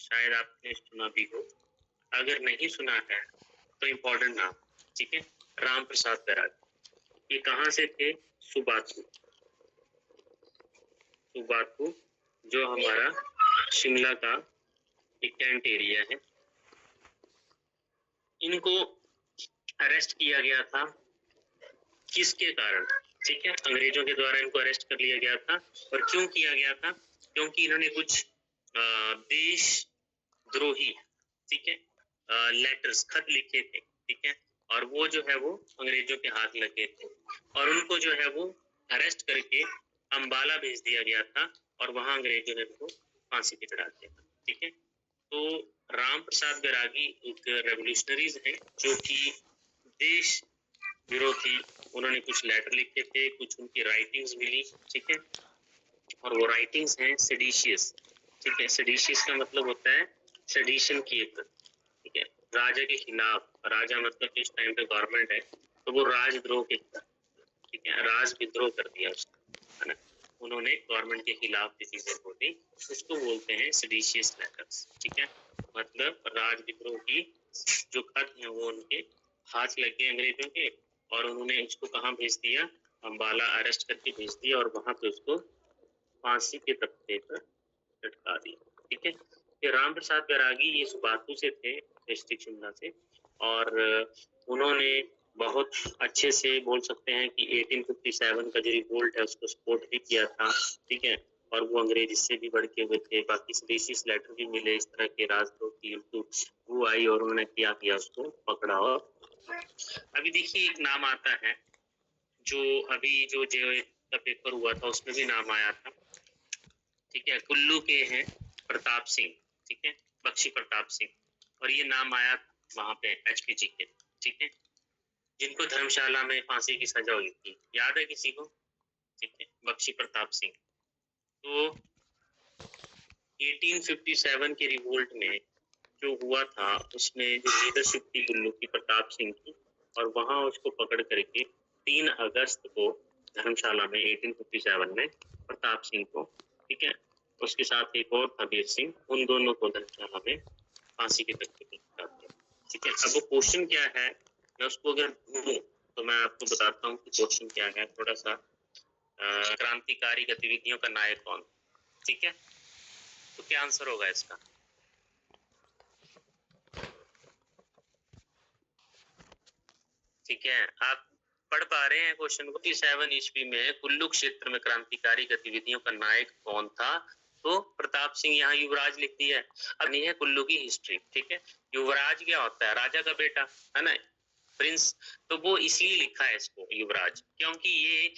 शायद आपने सुना भी हो, अगर नहीं सुना है तो इम्पोर्टेंट नाम, ठीक है। राम प्रसाद बैरागी। ये कहाँ से थे? सुबाथू। सुबाथू जो हमारा शिमला का एक कैंट एरिया है। इनको अरेस्ट किया गया था किसके कारण? ठीक है, अंग्रेजों के द्वारा इनको अरेस्ट कर लिया गया था। और क्यों किया गया था? क्योंकि इन्होंने कुछ देशद्रोही, ठीक है, लेटर्स, खत लिखे थे, ठीक है, और वो जो है वो अंग्रेजों के हाथ लगे थे और उनको जो है वो अरेस्ट करके अंबाला भेज दिया गया था और वहां अंग्रेजों ने उनको फांसी पे चढ़ा दिया था, ठीक है। तो राम प्रसाद बैरागी एक रेवोल्यूशनरीज है जो कि देश विरोधी, उन्होंने कुछ लेटर लिखे थे, कुछ उनकी राइटिंग्स मिली, ठीक है, और वो राइटिंग्स हैं सेडिशियस, ठीक है। सेडिशियस का मतलब होता है सेडिशन की एक, ठीक है, राजा के खिलाफ। राजा मतलब जिस टाइम पे गवर्नमेंट है तो वो राजद्रोह के खिलाफ, ठीक है, राज विद्रोह कर दिया उसने, है ना। उन्होंने गवर्नमेंट के खिलाफ जो चीजें बोली उसको बोलते हैं सेडिशियस लेटर्स, ठीक है। मतलब राज विद्रोह की जो खत है वो उनके हाथ लगे अंग्रेजों के और उन्होंने उसको कहाँ भेज दिया? अंबाला अरेस्ट करके भेज दिया और वहां पे उसको फांसी के तख्ते पर लटका दिया, ठीक है। ये राम प्रसाद बैरागी ये सुबाथू से थे, डिस्ट्रिक्ट शिमला से, और उन्होंने बहुत अच्छे से बोल सकते हैं कि 1857 का जो रिवोल्ट है उसको सपोर्ट भी किया था, ठीक है। और वो अंग्रेज इससे भी बढ़ के हुए थे। बाकी स्पेसिस लेटर भी मिले इस तरह के राजद्रोह की, वो आई और उन्होंने क्या किया, उसको पकड़ा। और अभी देखिए एक नाम आता है जो अभी जो का पेपर हुआ था उसमें भी नाम आया था, ठीक है, कुल्लू के हैं प्रताप सिंह, ठीक है, बख्शी प्रताप सिंह, और ये नाम आया वहां पे एचपीजी के, ठीक है, जिनको धर्मशाला में फांसी की सजा हुई थी, याद है किसी को? ठीक है, बख्शी प्रताप सिंह। तो 1857 के रिवोल्ट में जो हुआ था उसमें जो लीडरशिप थी कुल्लू की प्रताप सिंह की, और वहां उसको पकड़ करके 3 अगस्त को धर्मशाला में 1857 में प्रताप सिंह को, ठीक है, उसके साथ एक और था वीर सिंह, उन दोनों को धर्मशाला में फांसी के तख्ते पर लटका दिया, ठीक है। अब वो क्वेश्चन क्या है, मैं उसको अगर ढूंढूं तो मैं आपको बताता हूँ कि क्वेश्चन क्या है थोड़ा सा। क्रांतिकारी गतिविधियों का नायक कौन, ठीक है, तो क्या आंसर होगा इसका? ठीक है, आप पढ़ पा रहे हैं क्वेश्चन को? 47 ईस्वी में कुल्लू क्षेत्र में क्रांतिकारी गतिविधियों का नायक कौन था? तो प्रताप सिंह। यहाँ युवराज लिख दिया है। अब नहीं है कुल्लू की हिस्ट्री, ठीक है। युवराज क्या होता है? राजा का बेटा, है ना, प्रिंस। तो वो इसलिए लिखा है इसको युवराज, क्योंकि ये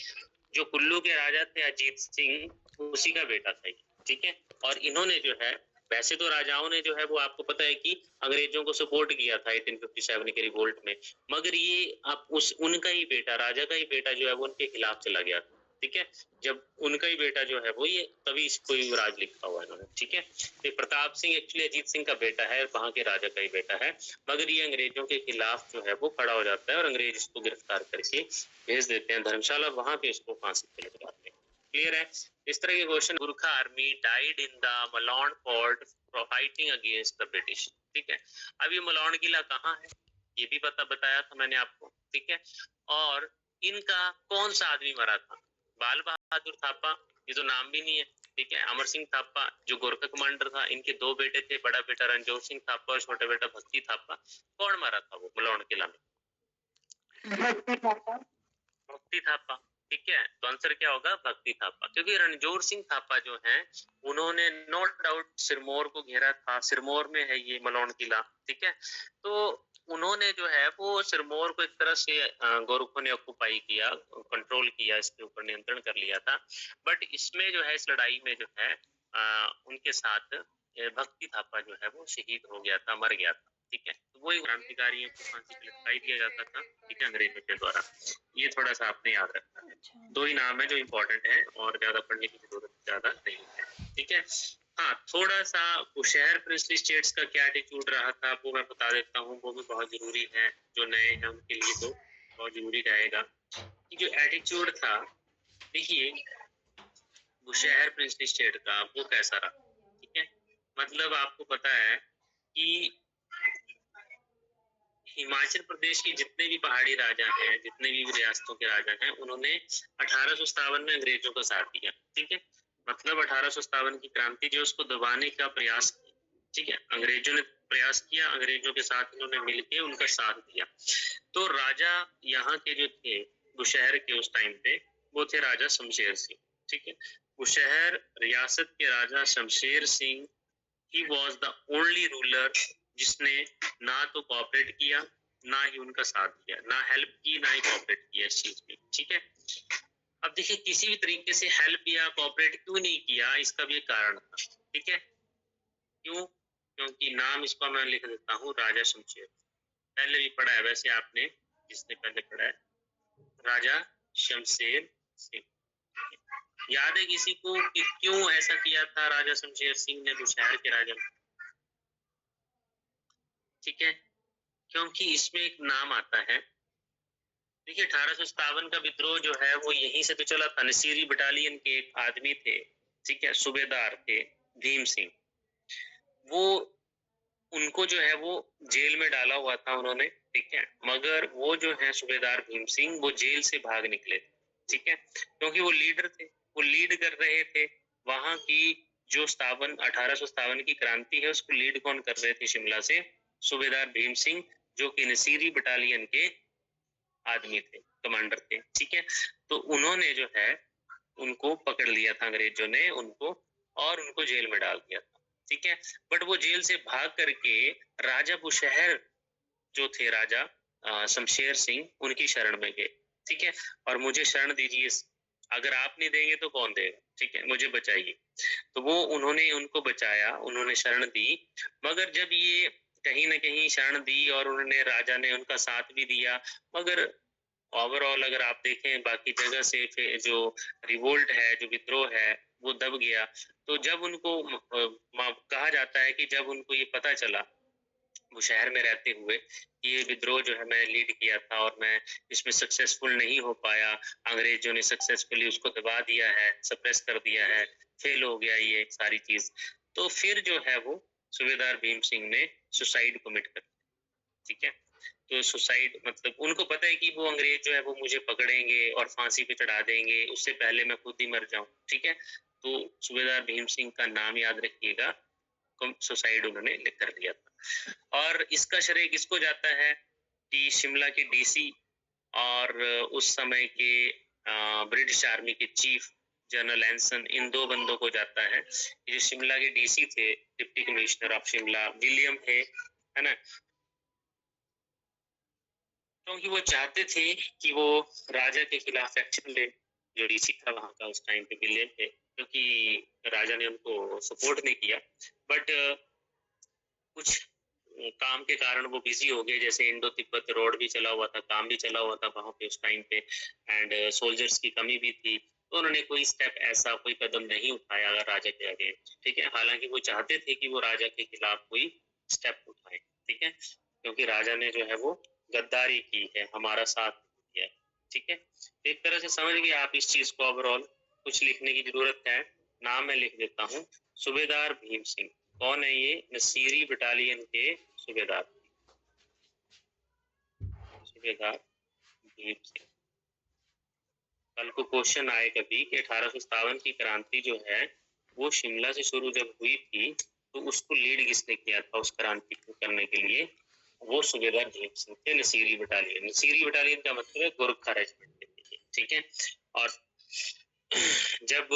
जो कुल्लू के राजा थे अजीत सिंह, उसी का बेटा था, ठीक है। और इन्होंने जो है, वैसे तो राजाओं ने जो है वो आपको पता है कि अंग्रेजों को सपोर्ट किया था 1857 के रिवोल्ट में, मगर ये अब उस उनका ही बेटा, राजा का ही बेटा जो है वो उनके खिलाफ चला गया, ठीक है। जब उनका ही बेटा जो है वो ये, तभी इसको युवराज लिखा हुआ है इन्होंने, ठीक है। तो प्रताप सिंह एक्चुअली अजीत सिंह का बेटा है, वहां के राजा का ही बेटा है, मगर ये अंग्रेजों के खिलाफ जो है वो खड़ा हो जाता है और अंग्रेज इसको गिरफ्तार करके भेज देते हैं धर्मशाला, वहां पे इसको फांसी पे लटकाते हैं। क्लियर है? इस तरह के question. Gurkha army died in the Malaun fort for fighting against the British, ठीक है। अब ये मलौंड किला कहाँ है ये भी बताया था मैंने आपको, ठीक है। और इनका कौन सा आदमी मरा था? बाल बहादुर थापा, ये तो नाम भी नहीं है, ठीक है। अमर सिंह थापा जो गोरखा कमांडर था, इनके 2 बेटे थे, बड़ा बेटा रणजोत सिंह थापा और छोटा बेटा भक्ति थापा। कौन मरा था वो मलौंड किला में? भक्ति थापा, ठीक है। तो आंसर क्या होगा? भक्ति थापा, क्योंकि रणजोत सिंह थापा जो हैं उन्होंने नो डाउट सिरमौर को घेरा था, सिरमौर में है ये मलौंड किला, ठीक है। तो उन्होंने जो है वो सिरमौर को एक तरह से गोरखों ने ऑक्युपाई किया, कंट्रोल किया, इसके ऊपर नियंत्रण कर लिया था। बट इसमें जो है, इस लड़ाई में जो है उनके साथ भक्ति थापा जो है वो शहीद हो गया था, मर गया था, ठीक है। तो वही क्रांतिकारियों को फांसी पे लटका दिया जाता था, ठीक है, अंग्रेजों के द्वारा। ये थोड़ा सा आपने याद रखना है। 2 ही नाम है जो इम्पोर्टेंट है और ज्यादा पढ़ने की जरूरत ज्यादा नहीं है, ठीक है। हाँ, थोड़ा सा शहर प्रिंसली स्टेट्स का क्या एटीट्यूड रहा था वो मैं बता देता हूँ, वो भी बहुत जरूरी है, जो नए हैं उनके लिए तो बहुत जरूरी रहेगा कि जो एटीट्यूड था, देखिए शहर प्रिंसली स्टेट का वो कैसा रहा, ठीक है। मतलब आपको पता है कि हिमाचल प्रदेश के जितने भी पहाड़ी राजा हैं, जितने भी रियासतों के राजा हैं, उन्होंने 1857 में अंग्रेजों का साथ दिया। ठीक है, मतलब 1857 की क्रांति जो उसको दबाने का प्रयास किया। ठीक है, अंग्रेजों ने प्रयास किया, अंग्रेजों के साथ इन्होंने मिलके उनका साथ दिया। तो राजा यहाँ के जो थे बुशहर के उस टाइम पे, वो थे राजा शमशेर सिंह। ठीक है, बुशहर रियासत के राजा Shamsher Singh, he was the only ruler जिसने ना तो कॉपरेट किया, ना ही उनका साथ दिया, ना हेल्प की, ना ही कॉपरेट किया इस चीज में। ठीक है, अब देखिए किसी भी तरीके से हेल्प या कॉपरेट क्यों नहीं किया, इसका भी एक कारण था। ठीक है, क्यों? क्योंकि नाम इसका मैं लिख देता हूँ, राजा शमशेर। पहले भी पढ़ा है वैसे आपने, जिसने पहले पढ़ा है, राजा शमशेर सिंह। याद है किसी को कि क्यों ऐसा किया था राजा शमशेर सिंह ने बुशहर के राजा? ठीक है, क्योंकि इसमें एक नाम आता है। देखिए 1857 का विद्रोह जो है वो यहीं से तो चला था। नसीरी बटालियन के एक आदमी थे, ठीक है, सूबेदार थे भीम सिंह, वो उनको जो है वो जेल में डाला हुआ था उन्होंने। ठीक है, मगर वो जो है सूबेदार भीम सिंह, वो जेल से भाग निकले। ठीक है, क्योंकि वो लीडर थे, वो लीड कर रहे थे वहां की जो 1857 की क्रांति है, उसको लीड कौन कर रहे थे शिमला से? सूबेदार भीम सिंह, जो कि नसीरी बटालियन के आदमी थे, कमांडर थे। ठीक है, तो उन्होंने जो है उनको पकड़ लिया था अंग्रेजों ने उनको, और उनको जेल में डाल दिया था। ठीक है, बट वो जेल से भाग करके राजा बुशहर जो थे, राजा शमशेर सिंह, उनकी शरण में गए। ठीक है, और मुझे शरण दीजिए, अगर आप नहीं देंगे तो कौन देगा? ठीक है, मुझे बचाइए। तो वो उन्होंने उनको बचाया, उन्होंने शरण दी। मगर जब ये कहीं ना कहीं शरण दी और उन्होंने, राजा ने उनका साथ भी दिया, मगर ओवरऑल अगर आप देखें बाकी जगह से जो रिवोल्ट है, जो विद्रोह है, वो दब गया। तो जब उनको कहा जाता है कि जब उनको ये पता चला वो शहर में रहते हुए कि ये विद्रोह जो है मैं लीड किया था और मैं इसमें सक्सेसफुल नहीं हो पाया, अंग्रेजों ने सक्सेसफुली उसको दबा दिया है, सप्रेस कर दिया है, फेल हो गया ये सारी चीज, तो फिर जो है वो सूबेदार भीम सिंह ने सुसाइड कमिट कर दिया। ठीक है, तो सुसाइड मतलब उनको पता है कि वो अंग्रेज जो है वो मुझे पकड़ेंगे और फांसी पे चढ़ा देंगे, उससे पहले मैं खुद ही मर जाऊं। ठीक है, तो सूबेदार भीम सिंह का नाम याद रखिएगा, सुसाइड उन्होंने कर लिया था। और इसका श्रेय किसको जाता है? कि शिमला के डीसी और उस समय के ब्रिटिश आर्मी के चीफ जनरल एंसन, इन दो बंदों को जाता है। जो शिमला के डीसी थे, deputy commissioner of Shimla, William है ना, क्योंकि वो चाहते थे कि वो राजा के खिलाफ एक्शन ले। जो डीसी था वहां का उस टाइम पे विलियम थे, क्योंकि राजा ने उनको सपोर्ट नहीं किया। बट कुछ काम के कारण वो बिजी हो गए, जैसे इंडो तिब्बत रोड भी चला हुआ था, काम भी चला हुआ था वहां पे उस टाइम पे, एंड सोल्जर्स की कमी भी थी, तो उन्होंने कोई स्टेप, ऐसा कोई कदम नहीं उठाया अगर राजा के आगे। ठीक है, हालांकि वो चाहते थे कि वो राजा के खिलाफ कोई स्टेप उठाए। ठीक है, क्योंकि राजा ने जो है वो गद्दारी की है, हमारा साथ दिया है। ठीक है, एक तरह से समझ गए आप इस चीज को। ओवरऑल कुछ लिखने की जरूरत है, नाम मैं लिख देता हूँ, सूबेदार भीम सिंह। कौन है ये? नसीरी बटालियन के सूबेदार, सूबेदार भीम सिंह। कल को क्वेश्चन आए कभी कि 1857 की क्रांति जो है वो शिमला से शुरू जब हुई थी, तो उसको लीड किसने किया था उस क्रांति को करने के लिए? वो सूबेदार भीम सिंह थे, नसीरी बटालियन। नसीरी बटालियन का मतलब है गोरखा रेजिमेंट। ठीक है, और जब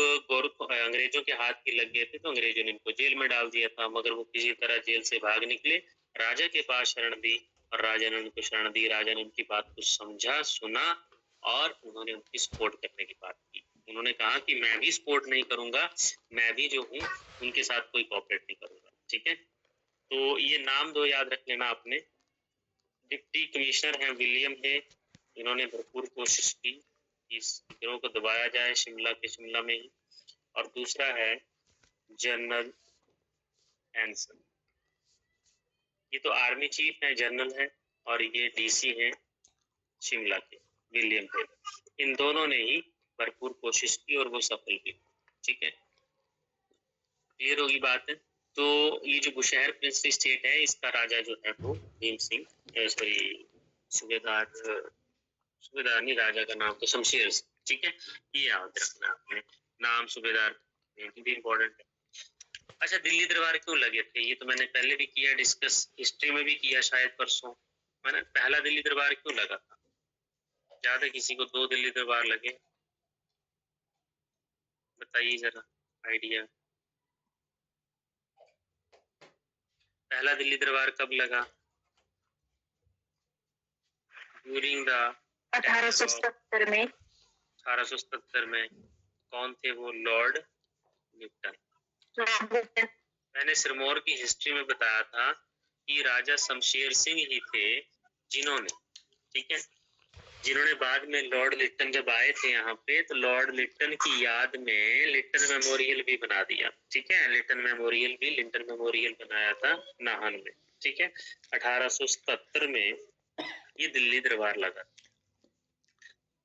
अंग्रेजों के हाथ की लग गए थे तो अंग्रेजों ने इनको जेल में डाल दिया था, मगर वो किसी तरह जेल से भाग निकले, राजा के पास शरण दी, और राजा ने उनको शरण दी, राजा ने उनकी बात को समझा, सुना, और उन्होंने उनकी सपोर्ट करने की बात की। उन्होंने कहा कि मैं भी सपोर्ट नहीं करूंगा, मैं भी जो हूँ उनके साथ कोई कोऑपरेट नहीं करूंगा। ठीक है, तो ये नाम दो याद रख लेना आपने। डिप्टी कमिश्नर हैं विलियम है, इन्होंने भरपूर कोशिश की इस विद्रोह को दबाया जाए शिमला में ही। और दूसरा है जनरल एंसन, ये तो आर्मी चीफ है, जनरल है, और ये डीसी है शिमला के, विलियम है। इन दोनों ने ही भरपूर कोशिश की और वो सफल भी। ठीक है, क्लियर होगी बात है? तो ये जो बुशहर प्रिंसली स्टेट है, इसका राजा जो है वो भीम सिंह, सॉरी सूबेदार नहीं, राजा का नाम तो शमशेर सिंह, ठीक है, ये याद रखना आपने, नाम सूबेदार भी इम्पोर्टेंट है। अच्छा, दिल्ली दरबार क्यों लगे थे, ये तो मैंने पहले भी किया डिस्कस, हिस्ट्री में भी किया शायद परसों मैंने। पहला दिल्ली दरबार क्यों लगा था, याद है किसी को? 2 दिल्ली दरबार लगे, बताइए जरा आइडिया। पहला दिल्ली दरबार कब लगा? ड्यूरिंग द 1877 में। 1877 में। कौन थे वो? Lord Lipton. मैंने सिरमौर की हिस्ट्री में बताया था कि राजा शमशेर सिंह ही थे जिन्होंने, ठीक है, जिन्होंने बाद में लॉर्ड लिप्टन जब आए थे यहाँ पे, तो लॉर्ड लिप्टन की याद में लिप्टन मेमोरियल भी बना दिया, ठीक है, लिप्टन मेमोरियल बनाया था नाहन में, ठीक है। 1877 में ये दिल्ली दरबार लगा,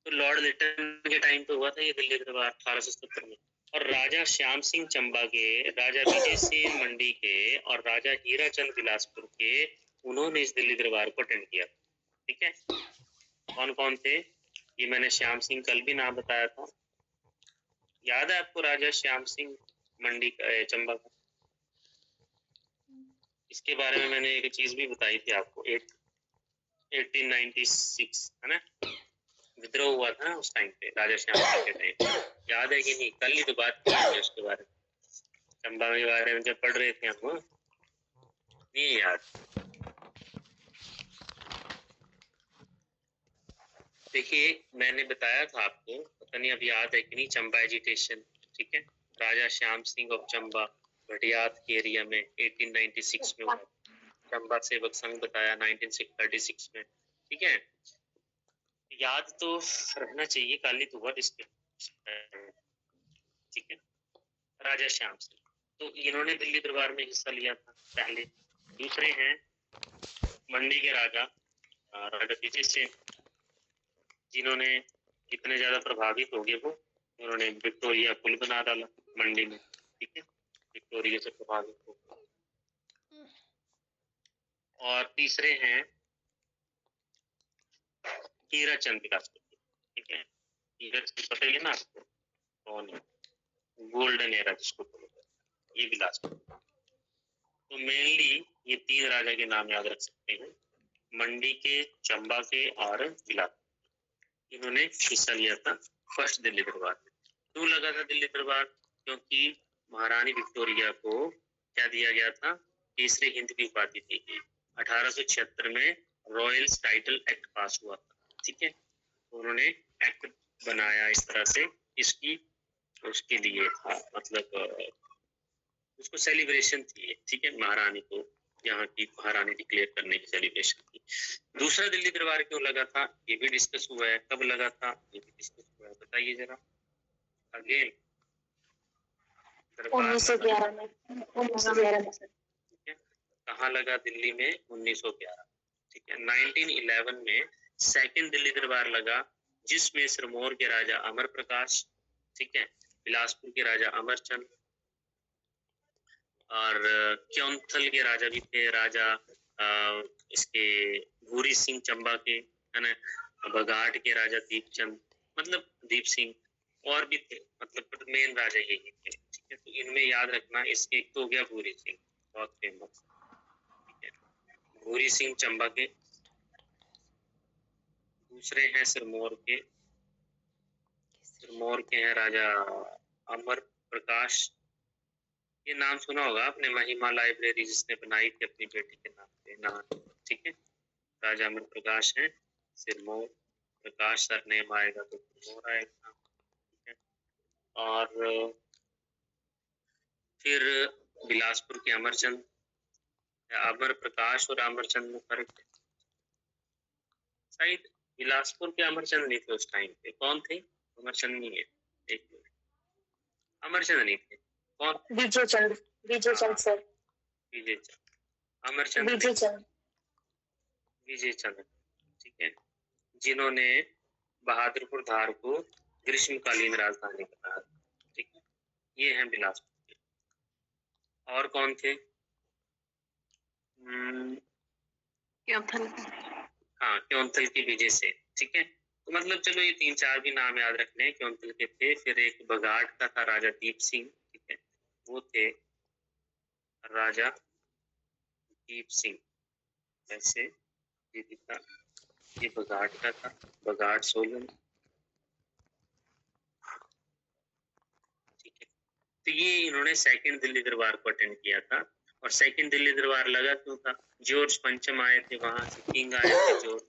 तो लॉर्ड लिप्टन के टाइम पे हुआ था ये दिल्ली दरबार 1877 में। और राजा श्याम सिंह चंबा के, राजा विजय सिंह मंडी के और राजा हीराचंद बिलासपुर के, उन्होंने इस दिल्ली दरबार को अटेंड किया, ठीक है। कौन कौन थे ये मैंने श्याम सिंह कल भी नाम बताया था, याद है आपको? राजा श्याम सिंह मंडी का, चंबा का, इसके बारे में मैंने एक चीज भी बताई थी आपको, 1896 है ना, विद्रोह हुआ था ना उस टाइम पे, राजा श्याम सिंह के टाइम, याद है कि नहीं? कल ही तो बात की हमने उसके बारे में, चंबा के बारे में जब पढ़ रहे थे हम, नहीं याद? देखिए मैंने बताया था आपको, पता नहीं अब याद है कि नहीं, चंबा एजिटेशन, ठीक है, राजा श्याम सिंह ऑफ चंबा भटियात के एरिया में 1896 में हुआ। चंबा सेवक संघ बताया 1936 में, ठीक है, याद तो रखना चाहिए, कल ही तो हुआ डिस्कस, ठीक है। राजा श्याम सिंह, तो इन्होंने दिल्ली दरबार में हिस्सा लिया था पहले। दूसरे हैं मंडी के राजा, राजा विजय सिंह, जिन्होंने इतने ज्यादा प्रभावित हो गए वो, उन्होंने विक्टोरिया पुल बना डाला मंडी में, ठीक है, विक्टोरिया से प्रभावित हो। और तीसरे हैं हीराचंद बिलासपुर, ठीक है, हीराचंद पता ही है ना आपको कौन है, गोल्डन एरा जिसको बोलते हैं, ये बिलासपुर। तो मेनली ये 3 राजा के नाम याद रख सकते हैं, मंडी के, चंबा के और बिलासपुर, इन्होंने हिस्सा लिया था फर्स्ट दिल्ली दरबार में। क्यों लगा था दिल्ली दरबार? क्योंकि महारानी विक्टोरिया को क्या दिया गया था? तीसरे हिंद की उपाधि दी गई। 1876 में रॉयल टाइटल एक्ट पास हुआ था, ठीक है, उन्होंने एक्ट बनाया इस तरह से, इसकी उसके लिए था, मतलब उसको सेलिब्रेशन थी, ठीक है, महारानी को यहाँ की महारानी डिक्लेयर करने की सेलिब्रेशन थी। दूसरा दिल्ली दरबार क्यों लगा था, ये भी डिस्कस हुआ है, कब लगा था ये भी डिस्कस हुआ है, बताइए जरा अगेन। 1911 में। 1911 में सर। ठीक है, कहाँ लगा? दिल्ली में 1911, ठीक है। 1911 में सेकंड दिल्ली दरबार लगा, जिसमें सिरमौर के राजा अमर प्रकाश, ठीक है, बिलासपुर के राजा अमरचंद और क्योंथल के राजा भी थे, राजा इसके भूरी सिंह चंबा के, है ना, बघाट के राजा दीपचंद, मतलब दीप सिंह, और भी थे, मतलब मेन राजा यही थे, ठीक है। तो इनमें याद रखना, इसके एक तो हो गया भूरी सिंह, बहुत फेमस, ठीक है, भूरी सिंह चंबा के। दूसरे हैं सिरमौर के, सिरमौर के हैं राजा अमर प्रकाश, ये नाम सुना होगा आपने, महिमा लाइब्रेरी जिसने बनाई थी अपनी बेटी के नाम पे, नाम, ठीक है, राजा अमर प्रकाश है सिरमौर, प्रकाश सरनेम आएगा तो सिरमौर आएगा, ठीक है। और फिर बिलासपुर के अमरचंद, अमर प्रकाश और अमरचंद में फर्क है शायद, बिलासपुर के अमरचंद नहीं थे उस टाइम पे, कौन थे? अमरचंद नहीं है, एक मिनट, अमरचंद नहीं थे, कौन? विजय चंद, विजय चंद सर, विजय चंद, अमरचंद विजय चंद, विजय चंद, ठीक है, जिन्होंने बहादुरपुर धार को ग्रीष्मकालीन राजधानी बनाया, ठीक है, ये है बिलासपुर के। और कौन थे? हाँ, क्योंथल की विजय से, ठीक है। तो मतलब चलो ये 3-4 भी नाम याद रखने हैं, क्योंथल के थे। फिर एक बगाड़ का था राजा दीप सिंह, ठीक है, वो थे राजा दीप सिंह। ऐसे ये था, ये बगाड़ का था, बगाड़ सोलन, ठीक है। तो ये इन्होंने सेकंड दिल्ली दरबार को अटेंड किया था। और सेकंड दिल्ली दरबार लगा क्यों था? जॉर्ज पंचम आए थे वहां से, किंग आए थे जॉर्ज।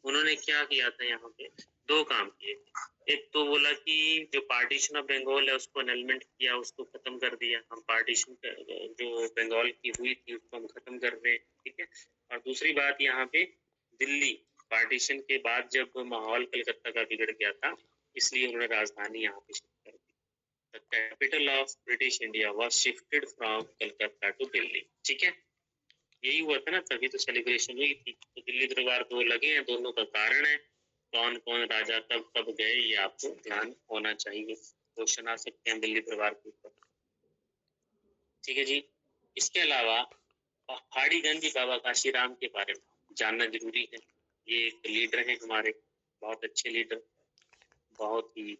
उन्होंने क्या किया था यहाँ पे? 2 काम किए थे। एक तो बोला कि जो पार्टीशन ऑफ बंगाल है उसको अनलमेंट किया, उसको खत्म कर दिया। हम पार्टीशन जो बंगाल की हुई थी उसको हम खत्म कर रहे हैं, ठीक है। और दूसरी बात यहाँ पे, दिल्ली पार्टीशन के बाद जब माहौल कलकत्ता का बिगड़ गया था, इसलिए उन्होंने राजधानी यहाँ पे शिफ्ट कर दी। The capital of British India was shifted from Calcutta to Delhi, ठीक है। यही हुआ था ना, तभी तो सेलिब्रेशन हुई थी। तो दिल्ली दरबार 2 लगे हैं, दोनों का कारण है कौन कौन राजा कब कब गए, ये आपको ध्यान होना चाहिए। क्वेश्चन आ सकते हैं दिल्ली दरबार के ऊपर, ठीक है जी। इसके अलावा पहाड़ी गंज बाबा काशीराम के बारे में जानना जरूरी है। ये एक लीडर हैं हमारे, बहुत अच्छे लीडर, बहुत ही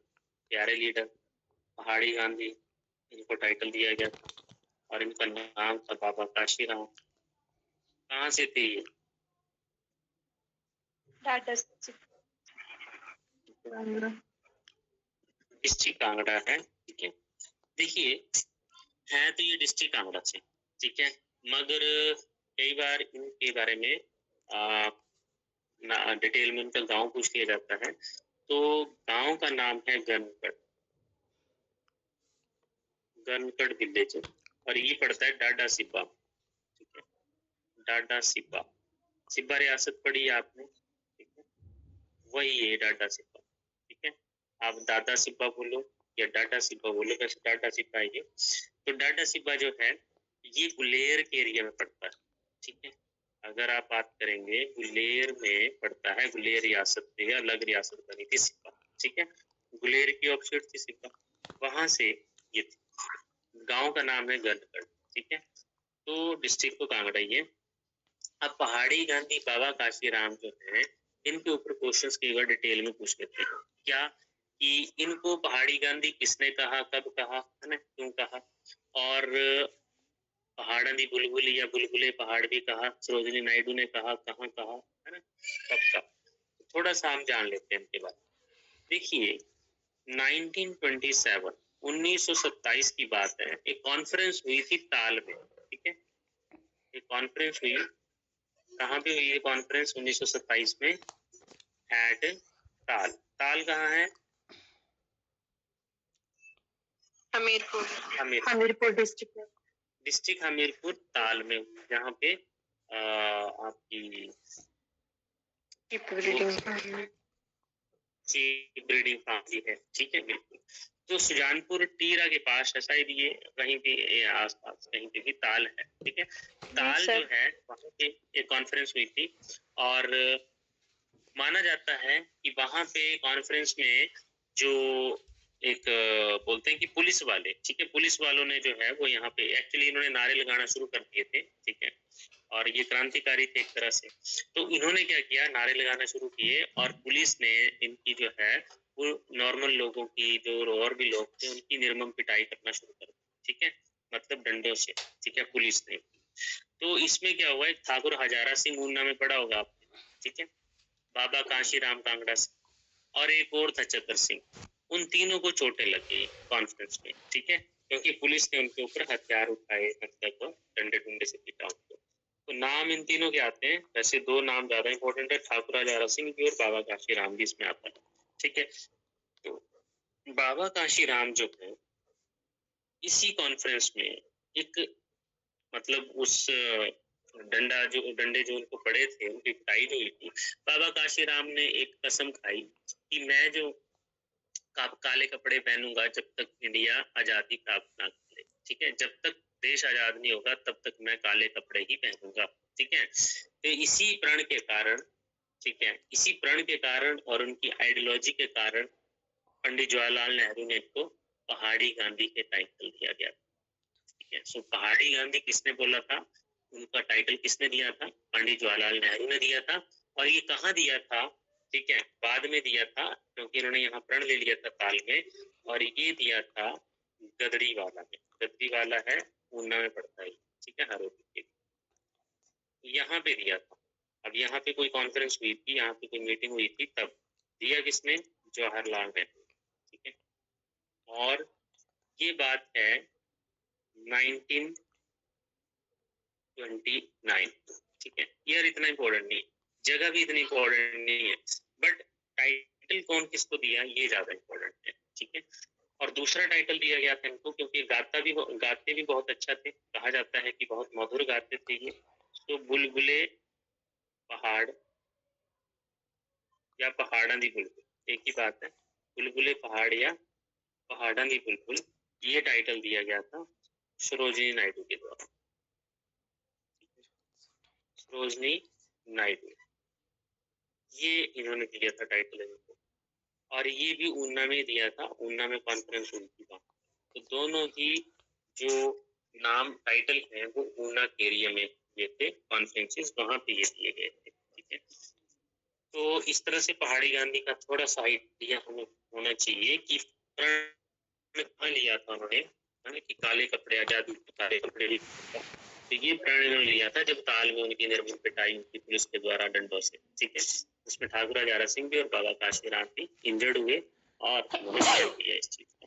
प्यारे लीडर, पहाड़ी गांधी इनको टाइटल दिया गया था। और इनका नाम था बाबा काशीराम। कहाँ से थे ये? डिस्ट्रिक्ट कांगड़ा है, ठीक है। देखिए, है तो ये डिस्ट्रिक्ट कांगड़ा से, ठीक है, मगर कई बार इनके बारे में डिटेल में उनका गांव पूछ लिया जाता है। तो गांव का नाम है गनगढ़, गनगढ़ विलेज, और ये पड़ता है डाडा सिब्बा, ठीक है, डाडा सिब्बा। सिब्बा रियासत पढ़ी है आपने, ठीक है, वही है डाडा सिब्बा, ठीक है। आप दादा सिब्बा बोलो या डाडा सिब्बा बोलो, वैसे डाडा सिब्बा है ये। तो डाडा सिब्बा जो है ये गुलेर के एरिया में पड़ता है, ठीक है। अगर आप बात करेंगे, गुलेर में पड़ता है, गुलेर रियासत से अलग रियासत बनी थी सिब्बा, ठीक है। गुलेर की ऑफशूट थी सिब्बा, वहां से ये थी। गांव का नाम है गनगढ़, ठीक है। तो डिस्ट्रिक्ट को कांगड़ा ही है। अब पहाड़ी गांधी बाबा काशीराम जो है, इनके ऊपर क्वेश्चंस कई बार डिटेल में पूछ लेते हैं। क्या कि इनको पहाड़ी गांधी किसने कहा, कब कहा, है ना, क्यों कहा? और पहाड़ दी बुलबुल या बुलबुले पहाड़ भी कहा, सरोजिनी नायडू ने कहा, कहाँ कहा, है ना, कब कहा? थोड़ा सा हम जान लेते हैं इनके बारे में। देखिए 1927 1927 की बात है, एक कॉन्फ्रेंस हुई थी ताल में, ठीक है। एक कॉन्फ्रेंस हुई, कहाँ पे हुई ये कॉन्फ्रेंस? 1927 में एट ताल। ताल कहाँ है? हमीरपुर, हमीरपुर डिस्ट्रिक्ट डिस्ट्रिक्ट हमीरपुर ताल में, जहाँ पे आपकी ब्रीडिंग फैमिली है, ठीक है, बिल्कुल। तो सुजानपुर टीरा के पास है शायद ये, कहीं भी आसपास कहीं पे भी ताल है, ठीक है। ताल जो है वहाँ पे एक कॉन्फ्रेंस हुई थी, और माना जाता है कि वहां पे कॉन्फ्रेंस में जो एक बोलते हैं कि पुलिस वाले, ठीक है, पुलिस वालों ने जो है वो यहाँ पे एक्चुअली इन्होंने नारे लगाना शुरू कर दिए थे, ठीक है। और ये क्रांतिकारी थे एक तरह से। तो इन्होंने क्या किया, नारे लगाना शुरू किए, और पुलिस ने इनकी जो है वो नॉर्मल लोगों की, जो और भी लोग थे उनकी निर्मम पिटाई करना शुरू कर दी, ठीक है, मतलब डंडों से, ठीक है, पुलिस ने। तो इसमें क्या हुआ, एक ठाकुर हजारा सिंह ऊना में पड़ा होगा आपने, ठीक है, बाबा काशीराम कांगड़ा से, और एक और था चतर सिंह। उन तीनों को चोटें लग गई कॉन्फ्रेंस में, ठीक है, क्योंकि पुलिस ने उनके ऊपर हथियार उठाए, मतलब डंडे डुंडे से पीटा उनको। तो नाम इन तीनों के आते हैं, वैसे 2 नाम ज्यादा इंपॉर्टेंट है, ठाकुर हजारा सिंह भी और बाबा काशीराम भी इसमें आता है, ठीक है। तो बाबा काशीराम जो है इसी कॉन्फ्रेंस में एक, मतलब उस डंडे जो उनको पड़े थे, उनकी पिटाई जो हुई थी, बाबा काशीराम ने एक कसम खाई कि मैं जो काले कपड़े पहनूंगा जब तक इंडिया आजादी प्राप्त ना करे, ठीक है, जब तक देश आजाद नहीं होगा तब तक मैं काले कपड़े ही पहनूंगा, ठीक है। तो इसी प्रण के कारण, ठीक है, इसी प्रण के कारण और उनकी आइडियोलॉजी के कारण पंडित जवाहरलाल नेहरू ने इनको पहाड़ी गांधी के टाइटल दिया गया, ठीक है। सो पहाड़ी गांधी किसने बोला था, उनका टाइटल किसने दिया था, पंडित जवाहरलाल नेहरू ने दिया था। और ये कहाँ दिया था, ठीक है, बाद में दिया था क्योंकि इन्होंने यहाँ प्रण ले लिया था ताल में, और ये दिया था गदड़ी वाला में। गदड़ी वाला है ऊना में पड़ता है, ठीक है, हरोली के यहाँ पे दिया था। अब यहाँ पे कोई कॉन्फ्रेंस हुई थी, यहाँ पे कोई मीटिंग हुई थी, तब दिया किसने, जवाहरलाल नेहरू, ठीक है। और ये बात है 1929, ठीक है। ईयर इतना इम्पोर्टेंट नहीं, जगह भी इतनी इम्पोर्टेंट नहीं है, बट टाइटल कौन किसको दिया ये ज्यादा इम्पोर्टेंट है, ठीक है। और दूसरा टाइटल दिया गया था इनको क्योंकि गाते भी बहुत अच्छा थे, कहा जाता है कि बहुत मधुर गाते थे ये। तो बुलबुले पहाड़ या पहाड़ा दी बुलबुल, एक ही बात है, बुलबुले पहाड़ या पहाड़ा दी बुलबुल, ये टाइटल दिया गया था सरोजिनी नायडू के द्वारा। सरोजिनी नायडू, ये इन्होंने दिया था टाइटल इनको, और ये भी ऊना में दिया था, ऊना में कॉन्फ्रेंस हुई थी। तो दोनों ही जो नाम टाइटल हैं वो ऊना के एरिया में ये थे, कॉन्फ्रेंसेस वहां पे ये दिए गए थे, ठीक है। तो इस तरह से पहाड़ी गांधी का थोड़ा सा आइडिया हमें होना चाहिए कि प्रण कहाँ लिया था उन्होंने, है ना, कि काले कपड़े आजादी, काले कपड़े भी, तो ये प्रण इन्होंने लिया था जब ताल में उनकी निर्मम पिटाई हुई पुलिस के द्वारा डंडों से, ठीक है। उसमें ठाकुर हजारा सिंह भी और बाबा काशीराम भी इंजर्ड हुए और किया इस चीज को।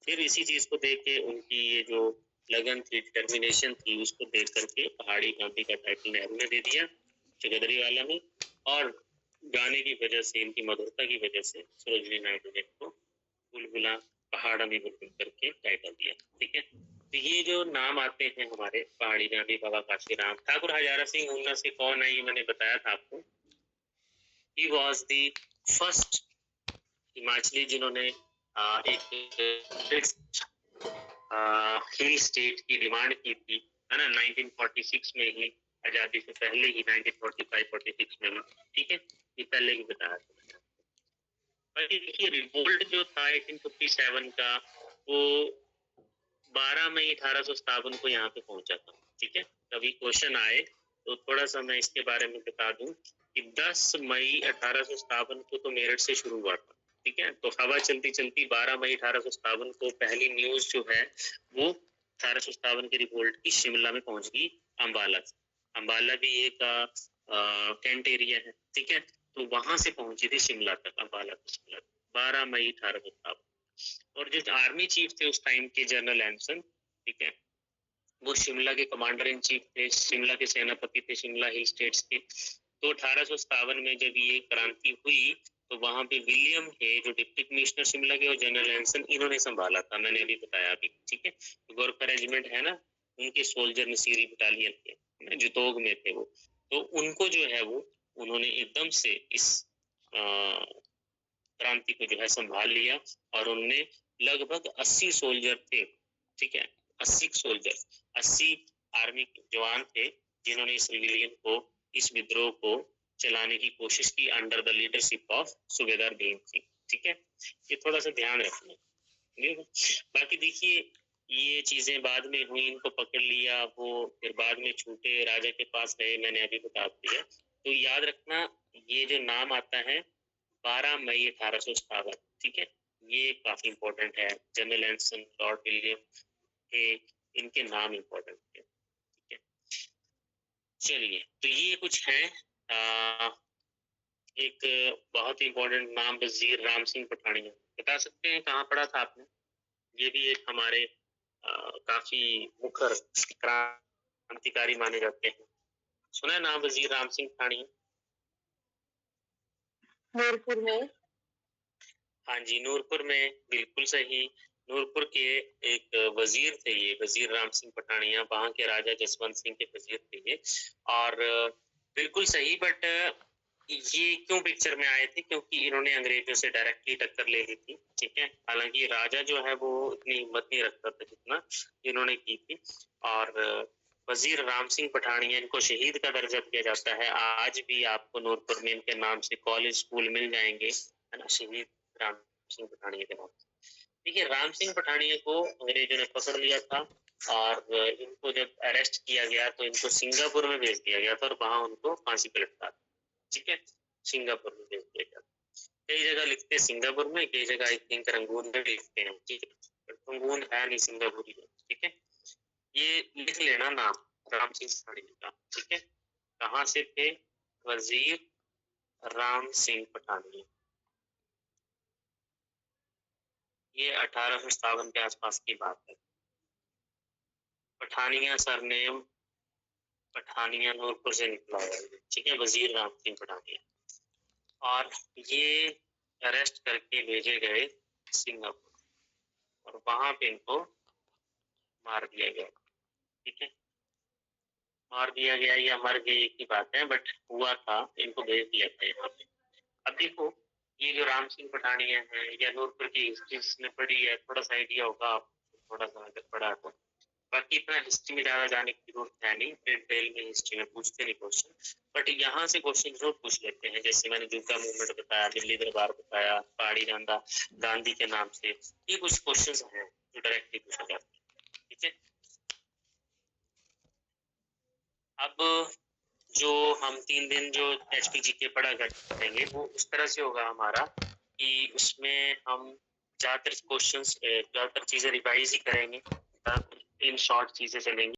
फिर इसी चीज को देख के उनकी ये जो लगन थी, डिटर्मिनेशन थी, उसको देख करके पहाड़ी गांधी का टाइटल नेहरू ने दे दिया चगदरी वाला में, और गाने की वजह से, इनकी मधुरता की वजह से सरोजिनी नायडू ने इनको बुलबुला पहाड़ा में बुलबुल करके टाइटल दिया, ठीक है। तो ये जो नाम आते हैं हमारे, पहाड़ी गांधी, बाबा काशीराम, ठाकुर हजारा सिंह ऊना से कौन है ये मैंने बताया था आपको। ही वॉज द फर्स्ट हिमाचली जिन्होंने एक हिल स्टेट की डिमांड की थी, है ना, 1946 में ही, आजादी से पहले ही 1945-46 में, ठीक है, ये पहले ही बताया था। बाकी देखिए रिवोल्ट जो था 1857 का, वो 12 मई 1857 को यहाँ पे पहुंचा था, ठीक है। कभी क्वेश्चन आए तो थोड़ा सा मैं इसके बारे में बता दूं कि 10 मई 1857 को तो मेरठ से शुरू हुआ था, ठीक है। तो हवा चलती चलती 12 मई 1857 को पहली न्यूज जो है वो 1857 की रिवोल्ट की शिमला में पहुंच गई, अम्बाला से। अम्बाला भी एक कैंट एरिया है, ठीक है। तो वहां से पहुंची थी शिमला तक, अम्बाला से शिमला, 12 मई 1857। और जो आर्मी चीफ थे उस टाइम के, जनरल एम्सन, ठीक है, वो शिमला के कमांडर इन चीफ थे, शिमला के सेनापति थे, शिमला हिल स्टेट्स के। तो 1857 में जब ये क्रांति हुई तो वहां पे विलियम है जो डिप्टी कमिश्नर शिमला के, और जनरल एंसन इन्होंने संभाला था, मैंने अभी बताया अभी, ठीक है। तो गोरखा रेजिमेंट है ना, उनके सोल्जर नसीरी बटालियन थे, जो तोग में थे वो, तो उनको जो है वो उन्होंने एकदम से इस क्रांति को जो है संभाल लिया, और उनने लगभग 80 सोल्जर थे, ठीक है, 80 सोल्जर, 80 आर्मी जवान थे जिन्होंने इस रिविलियन को, इस विद्रोह को चलाने की कोशिश की अंडर द लीडरशिप ऑफ सूबेदार भीम सिंह, ठीक है। ये थोड़ा सा ध्यान रखना। बाकी देखिए ये चीजें बाद में हुई, इनको पकड़ लिया, वो फिर बाद में छूटे, राजा के पास गए, मैंने अभी बता दिया। तो याद रखना ये जो नाम आता है 12 मई 1857, ठीक है, ये काफी इंपॉर्टेंट है। जनरल एंसन, लॉर्ड विलियम के, इनके नाम इंपॉर्टेंट है, ठीक है। चलिए तो ये कुछ है। एक बहुत ही इंपॉर्टेंट नाम वजीर राम सिंह पठानिया, बता सकते हैं कहाँ पढ़ा था आपने? ये भी एक हमारे काफी मुखर क्रांतिकारी माने जाते हैं, सुना है नाम वजीर राम सिंह पठानिया? नूरपुर में। हाँ जी, नूरपुर में, बिल्कुल सही। नूरपुर के एक वजीर थे ये, वजीर राम सिंह पठानिया, वहां के राजा जसवंत सिंह के वजीर थे ये, और बिल्कुल सही। बट ये क्यों पिक्चर में आए थे? क्योंकि इन्होंने अंग्रेजों से डायरेक्टली टक्कर ले ली थी, ठीक है। हालांकि राजा जो है वो इतनी हिम्मत नहीं रखता था जितना इन्होंने की थी। और वजीर राम सिंह पठानिया, इनको शहीद का दर्जा दिया जाता है। आज भी आपको नूरपुर में इनके नाम से कॉलेज स्कूल मिल जाएंगे, है ना, शहीद राम सिंह पठानिया के नाम से। देखिए राम सिंह पठानिया को अंग्रेजों ने पकड़ लिया था और इनको जब अरेस्ट किया गया तो इनको सिंगापुर में भेज दिया गया था और वहां उनको फांसी पे लटका दिया। ठीक है, सिंगापुर में भेज दिया गया। कई जगह लिखते हैं सिंगापुर में, कई जगह आई थिंक रंगून में लिखते हैं। ठीक है, रंगून है नहीं, सिंगापुर ही है। ठीक है, ये लिख लेना नाम राम सिंह पठानिया का। ठीक है, कहाँ से थे? वजीर राम सिंह पठानिया। ये 1857 के आसपास की बात है। पठानिया सरनेम पठानिया नूरपुर से निकला हुआ है। ठीक है, वजीर राम सिंह पठानिया। और ये अरेस्ट करके भेजे गए सिंगापुर और वहां पे इनको मार दिया गया। ठीक है, मार दिया गया या मर गए एक ही बात है, बट हुआ था, इनको भेज दिया था यहाँ पे। अब देखो, ये जो राम सिंह पठानिया है या नूरपुर की हिस्ट्री जिसने पढ़ी है, थोड़ा सा आइडिया होगा आपको, थोड़ा सा अगर पढ़ा तो। बाकी इतना हिस्ट्री में ज्यादा जाने की जरूरत है नहीं, डिटेल में हिस्ट्री में पूछते नहीं क्वेश्चन, बट यहाँ से क्वेश्चन जरूर पूछ लेते हैं। जैसे मैंने जूता मूवमेंट बताया, दिल्ली दरबार बताया, पहाड़ी गांधा गांधी के नाम से, ये कुछ क्वेश्चन हैं जो डायरेक्टली पूछे जाते हैं। ठीक है, अब जो हम 3 दिन जो HPG के पढ़ा करेंगे वो उस तरह से होगा हमारा कि उसमें हम ज्यादातर क्वेश्चंस, ज्यादातर चीजें रिवाइज ही करेंगे, इन शॉर्ट चीजें चलेंगी।